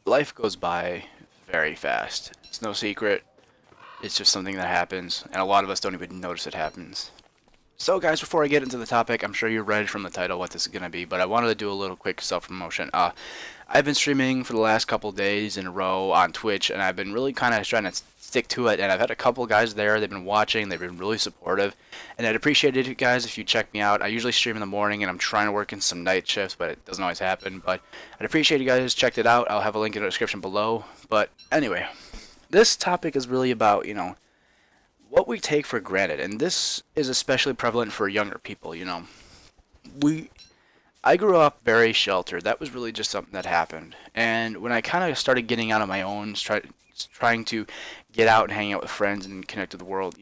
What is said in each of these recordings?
life goes by very fast. It's no secret. It's just something that happens, and a lot of us don't even notice it happens. So, guys, before I get into the topic, I'm sure you read from the title what this is going to be, but I wanted to do a little quick self-promotion. I've been streaming for the last couple days in a row on Twitch, and I've been really kind of trying to stick to it, and I've had a couple guys there. They've been watching. They've been really supportive, and I'd appreciate it, guys, if you check me out. I usually stream in the morning, and I'm trying to work in some night shifts, but it doesn't always happen. But I'd appreciate you guys checked it out. I'll have a link in the description below. But anyway, this topic is really about, what we take for granted, and this is especially prevalent for younger people. We I grew up very sheltered. That was really just something that happened. And when I kind of started getting out on my own, trying to get out and hang out with friends and connect with the world,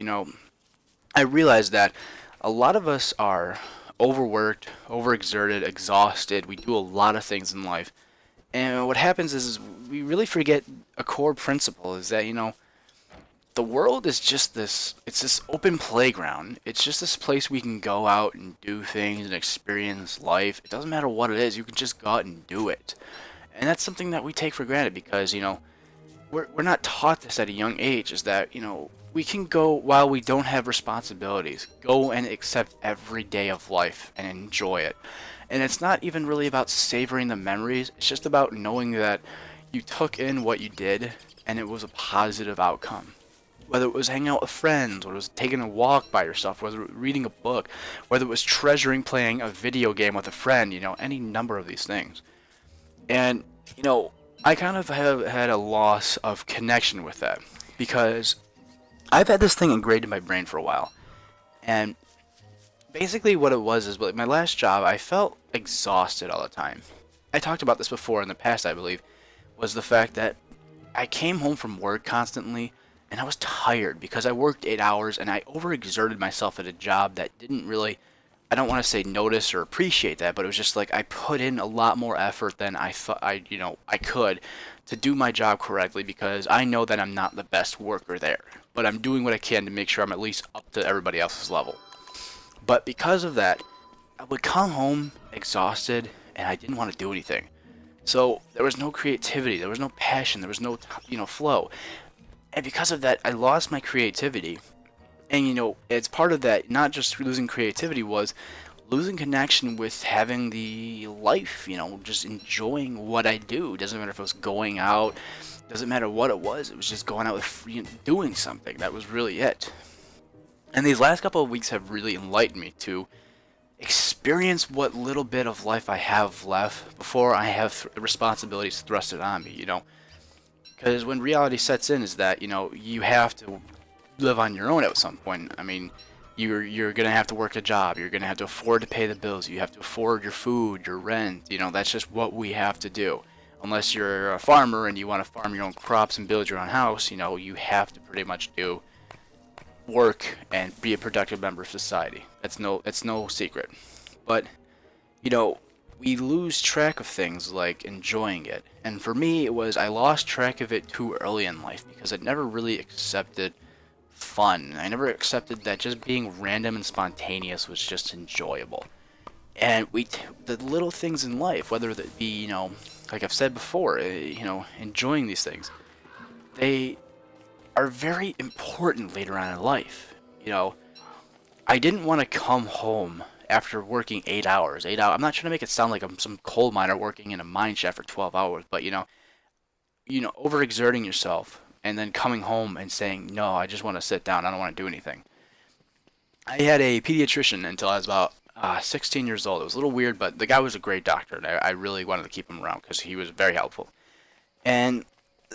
I realized that a lot of us are overworked, overexerted, exhausted. We do a lot of things in life. And what happens is we really forget a core principle is that, the world is just it's this open playground. It's just this place we can go out and do things and experience life. It doesn't matter what it is, you can just go out and do it. And that's something that we take for granted because, we're not taught this at a young age is that, we can go while we don't have responsibilities, go and accept every day of life and enjoy it. And it's not even really about savoring the memories, it's just about knowing that you took in what you did and it was a positive outcome. Whether it was hanging out with friends, whether it was taking a walk by yourself, whether it was reading a book, whether it was treasuring playing a video game with a friend, any number of these things. And, I kind of have had a loss of connection with that because I've had this thing engraved in my brain for a while. And basically what it was is like my last job, I felt exhausted all the time. I talked about this before in the past, I believe, was the fact that I came home from work constantly and I was tired because I worked 8 hours and I overexerted myself at a job that didn't really, I don't want to say notice or appreciate that, but it was just like I put in a lot more effort than I thought I could to do my job correctly because I know that I'm not the best worker there, but I'm doing what I can to make sure I'm at least up to everybody else's level. But because of that, I would come home exhausted and I didn't want to do anything. So there was no creativity, there was no passion, there was no, flow. And because of that, I lost my creativity. And it's part of that, not just losing creativity, was losing connection with having the life, just enjoying what I do. Doesn't matter if it was going out, doesn't matter what it was just going out with, doing something. That was really it. And these last couple of weeks have really enlightened me to experience what little bit of life I have left before I have responsibilities thrusted on me, Because when reality sets in is that, you have to live on your own at some point. I mean, you're going to have to work a job. You're going to have to afford to pay the bills. You have to afford your food, your rent. That's just what we have to do. Unless you're a farmer and you want to farm your own crops and build your own house, you have to pretty much do work and be a productive member of society. It's no secret. But, we lose track of things like enjoying it. And for me, it was I lost track of it too early in life because I never really accepted fun. I never accepted that just being random and spontaneous was just enjoyable. And the little things in life, whether that be, like I've said before, enjoying these things, they are very important later on in life. I didn't want to come home after working 8 hours. 8 hours. I'm not trying to make it sound like I'm some coal miner working in a mine shaft for 12 hours, but overexerting yourself and then coming home and saying, no, I just want to sit down. I don't want to do anything. I had a pediatrician until I was about 16 years old. It was a little weird, but the guy was a great doctor, and I really wanted to keep him around because he was very helpful. And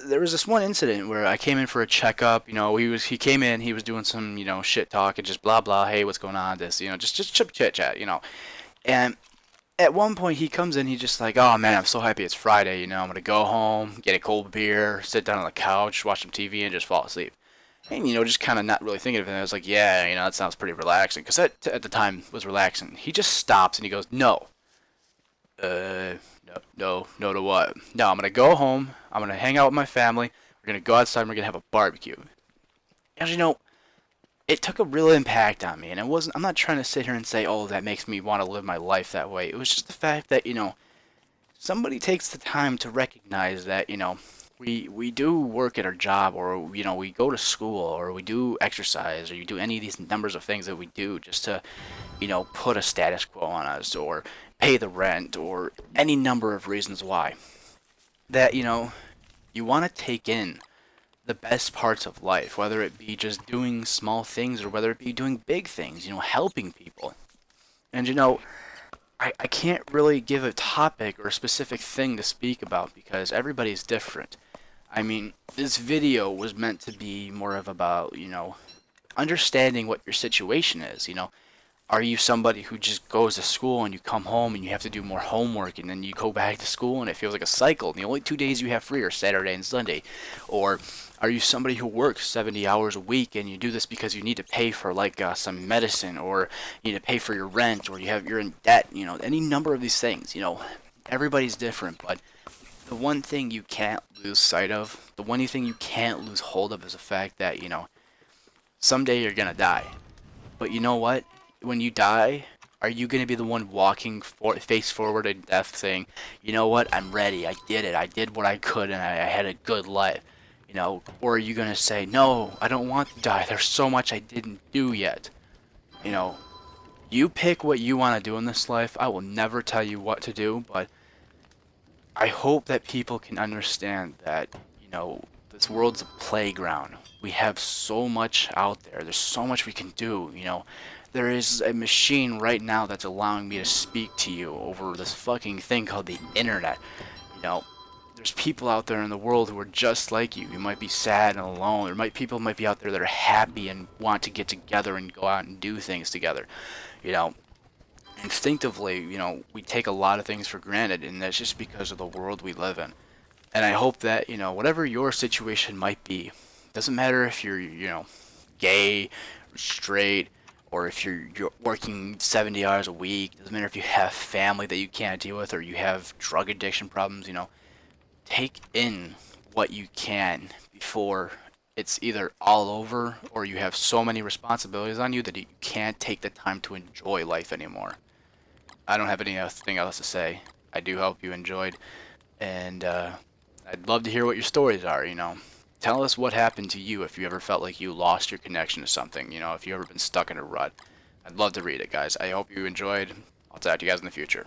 there was this one incident where I came in for a checkup. He came in, he was doing some, shit talk and just blah blah. Hey, what's going on? This, just chit chat, And at one point he comes in, he's just like, oh man, I'm so happy it's Friday. I'm gonna go home, get a cold beer, sit down on the couch, watch some TV, and just fall asleep. And just kind of not really thinking of it. I was like, yeah, that sounds pretty relaxing, because that at the time was relaxing. He just stops and he goes, no. No to what? No, I'm gonna go home. I'm gonna hang out with my family. We're gonna go outside and we're gonna have a barbecue. And it took a real impact on me. And I'm not trying to sit here and say, oh, that makes me want to live my life that way. It was just the fact that, somebody takes the time to recognize that, we do work at our job, or we go to school, or we do exercise, or you do any of these numbers of things that we do just to put a status quo on us, or pay the rent, or any number of reasons why, that you want to take in the best parts of life, whether it be just doing small things or whether it be doing big things, helping people. And I can't really give a topic or a specific thing to speak about because everybody's different. I mean, this video was meant to be more of about, understanding what your situation is. Are you somebody who just goes to school and you come home and you have to do more homework and then you go back to school and it feels like a cycle and the only 2 days you have free are Saturday and Sunday? Or are you somebody who works 70 hours a week and you do this because you need to pay for like some medicine, or you need to pay for your rent, or you're in debt, any number of these things, everybody's different, but the one thing you can't lose sight of, the one thing you can't lose hold of is the fact that, someday you're gonna die. But you know what? When you die, are you going to be the one walking face forward in death saying, you know what, I'm ready, I did it, I did what I could, and I had a good life? Or are you going to say, no, I don't want to die, there's so much I didn't do yet? You pick what you want to do in this life. I will never tell you what to do, but I hope that people can understand that, this world's a playground. We have so much out there. There's so much we can do, There is a machine right now that's allowing me to speak to you over this fucking thing called the internet. There's people out there in the world who are just like you. You might be sad and alone. People might be out there that are happy and want to get together and go out and do things together. Instinctively, we take a lot of things for granted, and that's just because of the world we live in. And I hope that, whatever your situation might be, doesn't matter if you're, gay, or straight, or if you're working 70 hours a week, doesn't matter if you have family that you can't deal with, or you have drug addiction problems, take in what you can before it's either all over or you have so many responsibilities on you that you can't take the time to enjoy life anymore. I don't have anything else to say. I do hope you enjoyed, and I'd love to hear what your stories are, Tell us what happened to you if you ever felt like you lost your connection to something, if you ever been stuck in a rut. I'd love to read it, guys. I hope you enjoyed. I'll talk to you guys in the future.